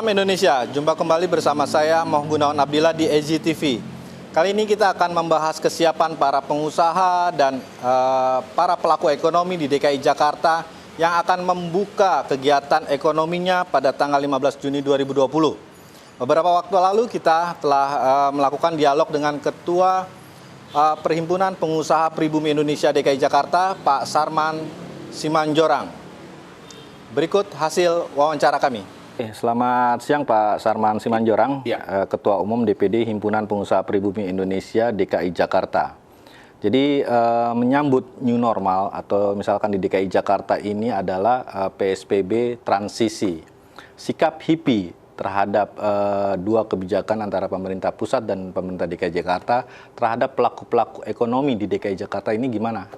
Salam Indonesia, jumpa kembali bersama saya Moh Gunawan Abdillah di EZI TV. Kali ini kita akan membahas kesiapan para pengusaha dan para pelaku ekonomi di DKI Jakarta yang akan membuka kegiatan ekonominya pada tanggal 15 Juni 2020. Beberapa waktu lalu kita telah melakukan dialog dengan Ketua Perhimpunan Pengusaha Pribumi Indonesia DKI Jakarta, Pak Sarman Simanjorang. Berikut hasil wawancara kami. Selamat siang Pak Sarman Simanjorang, ya. Ketua Umum DPD Himpunan Pengusaha Pribumi Indonesia DKI Jakarta. Jadi menyambut new normal atau misalkan di DKI Jakarta ini adalah PSBB transisi. Sikap HIPI terhadap dua kebijakan antara pemerintah pusat dan pemerintah DKI Jakarta terhadap pelaku-pelaku ekonomi di DKI Jakarta ini gimana?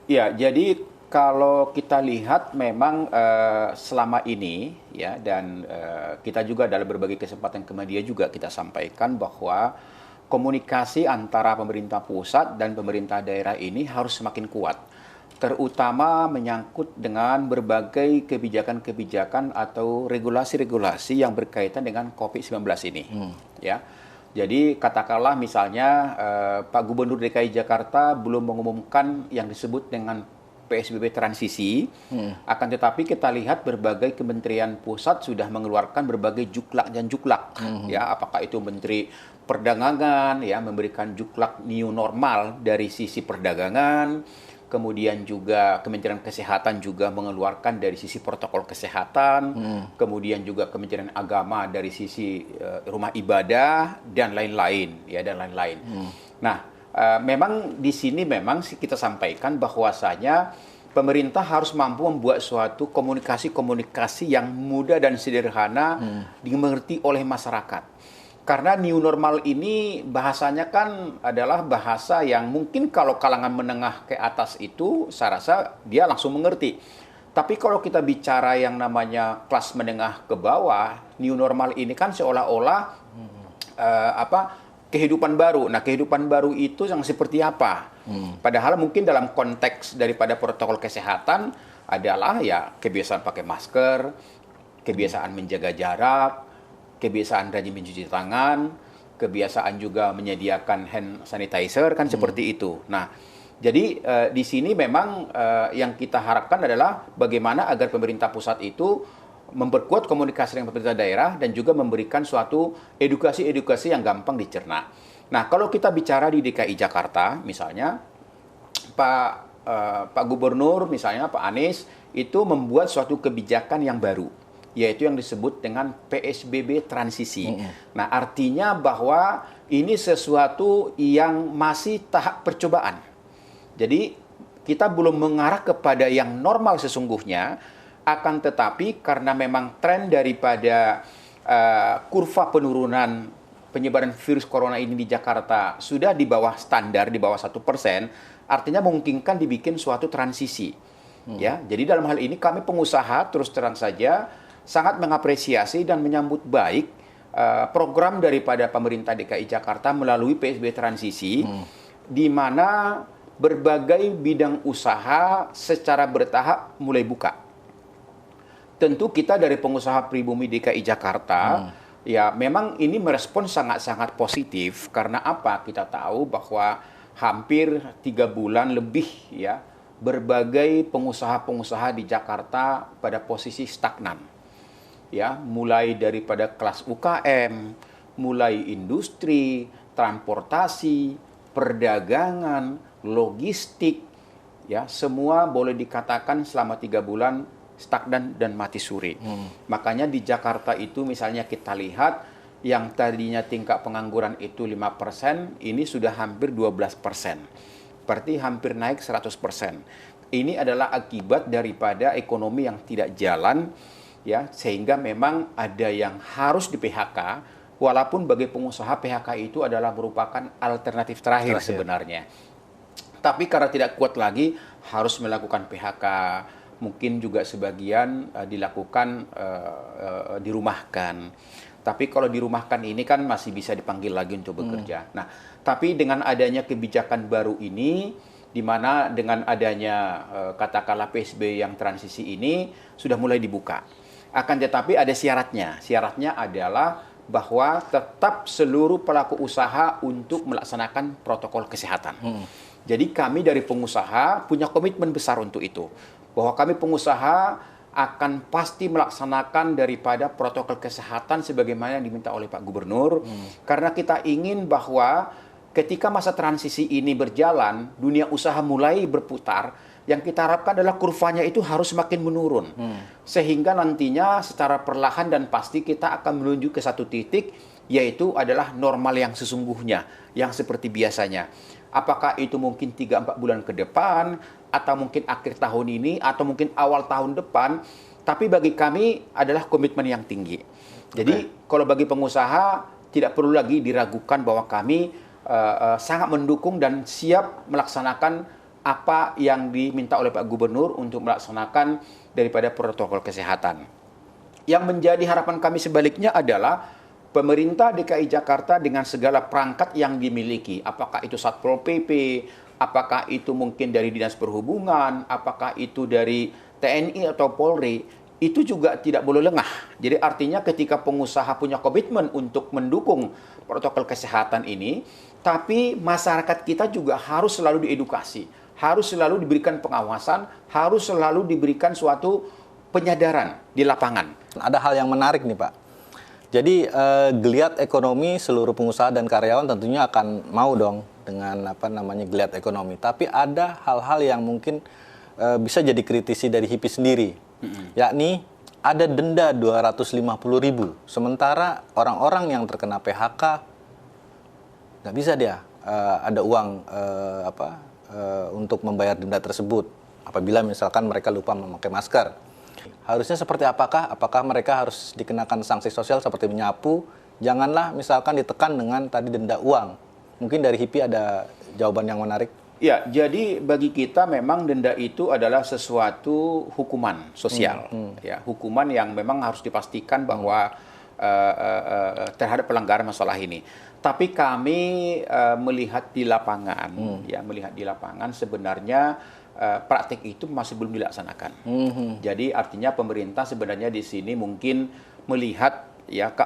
Ya, jadi kalau kita lihat memang selama ini ya dan kita juga dalam berbagai kesempatan ke media juga kita sampaikan bahwa komunikasi antara pemerintah pusat dan pemerintah daerah ini harus semakin kuat, terutama menyangkut dengan berbagai kebijakan-kebijakan atau regulasi-regulasi yang berkaitan dengan COVID-19 ini. Ya. Jadi katakanlah misalnya Pak Gubernur DKI Jakarta belum mengumumkan yang disebut dengan PSBB transisi, akan tetapi kita lihat berbagai kementerian pusat sudah mengeluarkan berbagai juklak dan juklak, ya apakah itu Menteri Perdagangan ya memberikan juklak new normal dari sisi perdagangan, kemudian juga Kementerian Kesehatan juga mengeluarkan dari sisi protokol kesehatan, kemudian juga Kementerian Agama dari sisi rumah ibadah dan lain-lain ya dan lain-lain. Nah, memang di sini memang kita sampaikan bahwasanya pemerintah harus mampu membuat suatu komunikasi-komunikasi yang mudah dan sederhana dimengerti oleh masyarakat. Karena new normal ini bahasanya kan adalah bahasa yang mungkin kalau kalangan menengah ke atas itu saya rasa dia langsung mengerti. Tapi kalau kita bicara yang namanya kelas menengah ke bawah, new normal ini kan seolah-olah kehidupan baru. Nah, kehidupan baru itu yang seperti apa? Padahal mungkin dalam konteks daripada protokol kesehatan adalah ya kebiasaan pakai masker, kebiasaan menjaga jarak, kebiasaan rajin mencuci tangan, kebiasaan juga menyediakan hand sanitizer kan seperti itu. Nah, jadi di sini memang yang kita harapkan adalah bagaimana agar pemerintah pusat itu memperkuat komunikasi dengan pemerintah daerah dan juga memberikan suatu edukasi-edukasi yang gampang dicerna. Nah, kalau kita bicara di DKI Jakarta, misalnya Pak Gubernur, misalnya Pak Anies, itu membuat suatu kebijakan yang baru, yaitu yang disebut dengan PSBB transisi. Nah, artinya bahwa ini sesuatu yang masih tahap percobaan. Jadi, kita belum mengarah kepada yang normal sesungguhnya. Akan tetapi karena memang tren daripada kurva penurunan penyebaran virus corona ini di Jakarta sudah di bawah standar, di bawah 1%, artinya memungkinkan dibikin suatu transisi. Ya, jadi dalam hal ini kami pengusaha terus terang saja sangat mengapresiasi dan menyambut baik program daripada pemerintah DKI Jakarta melalui PSBB transisi, di mana berbagai bidang usaha secara bertahap mulai buka. Tentu kita dari pengusaha pribumi DKI Jakarta, ya memang ini merespon sangat-sangat positif. Karena apa? Kita tahu bahwa hampir 3 bulan lebih ya, berbagai pengusaha-pengusaha di Jakarta pada posisi stagnan. Ya, mulai daripada kelas UKM, mulai industri, transportasi, perdagangan, logistik, ya semua boleh dikatakan selama 3 bulan stagnan dan mati suri. Makanya di Jakarta itu misalnya kita lihat yang tadinya tingkat pengangguran itu 5%, ini sudah hampir 12%. Berarti hampir naik 100%. Ini adalah akibat daripada ekonomi yang tidak jalan, ya sehingga memang ada yang harus di PHK, walaupun bagi pengusaha PHK itu adalah merupakan alternatif terakhir sebenarnya. Tapi karena tidak kuat lagi harus melakukan PHK. Mungkin juga sebagian dilakukan dirumahkan. Tapi kalau dirumahkan ini kan masih bisa dipanggil lagi untuk bekerja. Nah, tapi dengan adanya kebijakan baru ini, di mana dengan adanya katakanlah PSBB yang transisi ini sudah mulai dibuka. Akan tetapi ada syaratnya. Syaratnya adalah bahwa tetap seluruh pelaku usaha untuk melaksanakan protokol kesehatan. Jadi kami dari pengusaha punya komitmen besar untuk itu. Bahwa kami pengusaha akan pasti melaksanakan daripada protokol kesehatan sebagaimana yang diminta oleh Pak Gubernur. Karena kita ingin bahwa ketika masa transisi ini berjalan, dunia usaha mulai berputar, yang kita harapkan adalah kurvanya itu harus semakin menurun. Sehingga nantinya secara perlahan dan pasti kita akan menuju ke satu titik, yaitu adalah normal yang sesungguhnya, yang seperti biasanya. Apakah itu mungkin 3-4 bulan ke depan, atau mungkin akhir tahun ini, atau mungkin awal tahun depan, tapi bagi kami adalah komitmen yang tinggi. Jadi kalau bagi pengusaha, tidak perlu lagi diragukan bahwa kami sangat mendukung dan siap melaksanakan apa yang diminta oleh Pak Gubernur untuk melaksanakan daripada protokol kesehatan. Yang menjadi harapan kami sebaliknya adalah pemerintah DKI Jakarta dengan segala perangkat yang dimiliki, apakah itu Satpol PP, apakah itu mungkin dari Dinas Perhubungan, apakah itu dari TNI atau Polri, itu juga tidak boleh lengah. Jadi artinya ketika pengusaha punya komitmen untuk mendukung protokol kesehatan ini, tapi masyarakat kita juga harus selalu diedukasi, harus selalu diberikan pengawasan, harus selalu diberikan suatu penyadaran di lapangan. Ada hal yang menarik nih Pak. Jadi geliat ekonomi seluruh pengusaha dan karyawan tentunya akan mau dong dengan geliat ekonomi. Tapi ada hal-hal yang mungkin bisa jadi kritisi dari HIPI sendiri. Yakni ada denda 250.000. Sementara orang-orang yang terkena PHK nggak bisa dia ada uang untuk membayar denda tersebut apabila misalkan mereka lupa memakai masker. Harusnya seperti apakah? Apakah mereka harus dikenakan sanksi sosial seperti menyapu? Janganlah misalkan ditekan dengan tadi denda uang. Mungkin dari HIPI ada jawaban yang menarik. Ya, jadi bagi kita memang denda itu adalah sesuatu hukuman sosial. Ya, hukuman yang memang harus dipastikan bahwa terhadap pelanggaran masalah ini. Tapi kami melihat di lapangan, melihat di lapangan sebenarnya praktik itu masih belum dilaksanakan. Jadi artinya pemerintah sebenarnya di sini mungkin melihat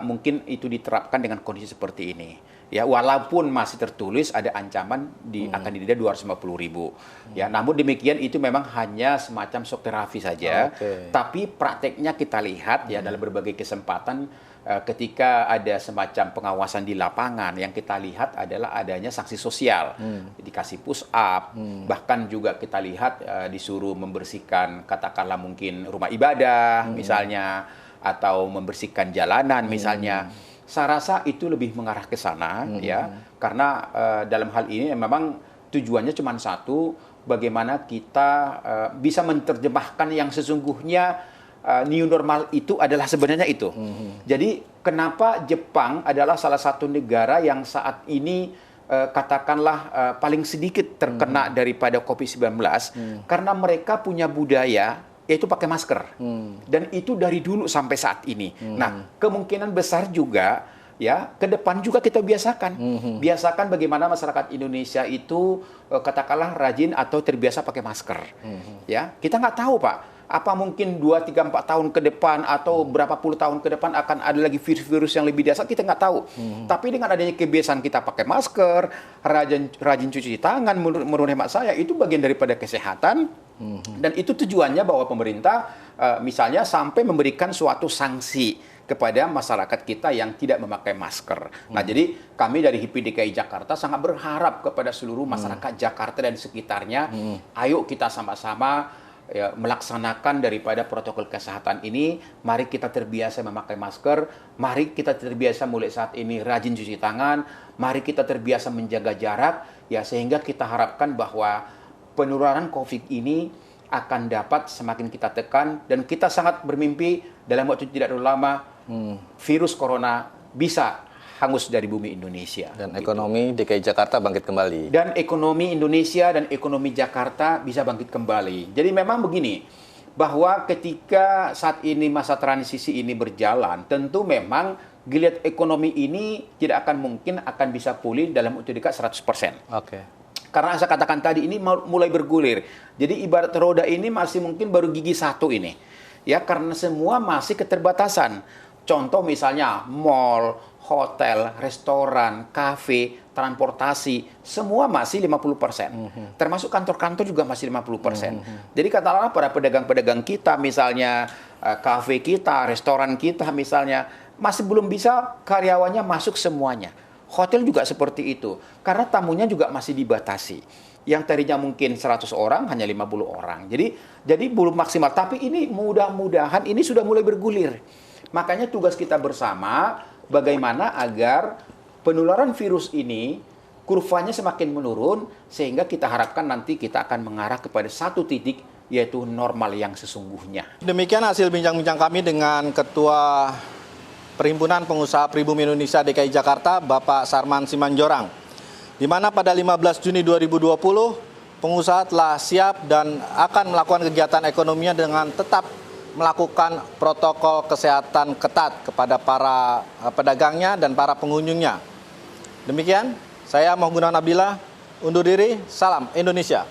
mungkin itu diterapkan dengan kondisi seperti ini. Ya, walaupun masih tertulis ada ancaman akan didenda 250.000. Ya, namun demikian itu memang hanya semacam shock terapi saja. Tapi prakteknya kita lihat dalam berbagai kesempatan ketika ada semacam pengawasan di lapangan, yang kita lihat adalah adanya sanksi sosial, dikasih push up, bahkan juga kita lihat disuruh membersihkan katakanlah mungkin rumah ibadah misalnya, atau membersihkan jalanan misalnya. Saya rasa itu lebih mengarah ke sana karena dalam hal ini memang tujuannya cuma satu, bagaimana kita bisa menerjemahkan yang sesungguhnya new normal itu adalah sebenarnya itu. Jadi kenapa Jepang adalah salah satu negara yang saat ini katakanlah paling sedikit terkena daripada COVID-19 karena mereka punya budaya yaitu pakai masker. Dan itu dari dulu sampai saat ini. Nah, kemungkinan besar juga ke depan juga kita biasakan. Biasakan bagaimana masyarakat Indonesia itu katakanlah rajin atau terbiasa pakai masker. Ya, kita nggak tahu, Pak. Apa mungkin 2, 3, 4 tahun ke depan atau berapa puluh tahun ke depan akan ada lagi virus-virus yang lebih dahsyat, kita nggak tahu. Tapi dengan adanya kebiasaan kita pakai masker, rajin cuci tangan, menurut hemat saya itu bagian daripada kesehatan. Dan itu tujuannya bahwa pemerintah misalnya sampai memberikan suatu sanksi kepada masyarakat kita yang tidak memakai masker. Nah, jadi kami dari HIPI DKI Jakarta sangat berharap kepada seluruh masyarakat Jakarta dan sekitarnya, ayo kita sama-sama melaksanakan daripada protokol kesehatan ini. Mari kita terbiasa memakai masker, mari kita terbiasa mulai saat ini rajin cuci tangan, mari kita terbiasa menjaga jarak, sehingga kita harapkan bahwa penularan COVID ini akan dapat semakin kita tekan, dan kita sangat bermimpi dalam waktu tidak terlalu lama virus corona bisa hangus dari bumi Indonesia. Dan ekonomi DKI Jakarta bangkit kembali. Dan ekonomi Indonesia dan ekonomi Jakarta bisa bangkit kembali. Jadi memang begini, bahwa ketika saat ini masa transisi ini berjalan, tentu memang geliat ekonomi ini tidak akan mungkin akan bisa pulih dalam waktu dekat 100%. Karena saya katakan tadi ini mulai bergulir. Jadi ibarat roda ini masih mungkin baru gigi satu ini. Ya, karena semua masih keterbatasan. Contoh misalnya mall, hotel, restoran, kafe, transportasi, semua masih 50%. Termasuk kantor-kantor juga masih 50%. Jadi katakanlah para pedagang-pedagang kita misalnya, kafe kita, restoran kita misalnya, masih belum bisa karyawannya masuk semuanya. Hotel juga seperti itu. Karena tamunya juga masih dibatasi. Yang tadinya mungkin 100 orang, hanya 50 orang. Jadi belum maksimal. Tapi ini mudah-mudahan ini sudah mulai bergulir. Makanya tugas kita bersama, bagaimana agar penularan virus ini, kurvanya semakin menurun, sehingga kita harapkan nanti kita akan mengarah kepada satu titik, yaitu normal yang sesungguhnya. Demikian hasil bincang-bincang kami dengan Ketua Perhimpunan Pengusaha Pribumi Indonesia DKI Jakarta, Bapak Sarman Simanjorang. Di mana pada 15 Juni 2020, pengusaha telah siap dan akan melakukan kegiatan ekonominya dengan tetap melakukan protokol kesehatan ketat kepada para pedagangnya dan para pengunjungnya. Demikian, saya Mohd Gunawan Abdillah, undur diri, salam Indonesia.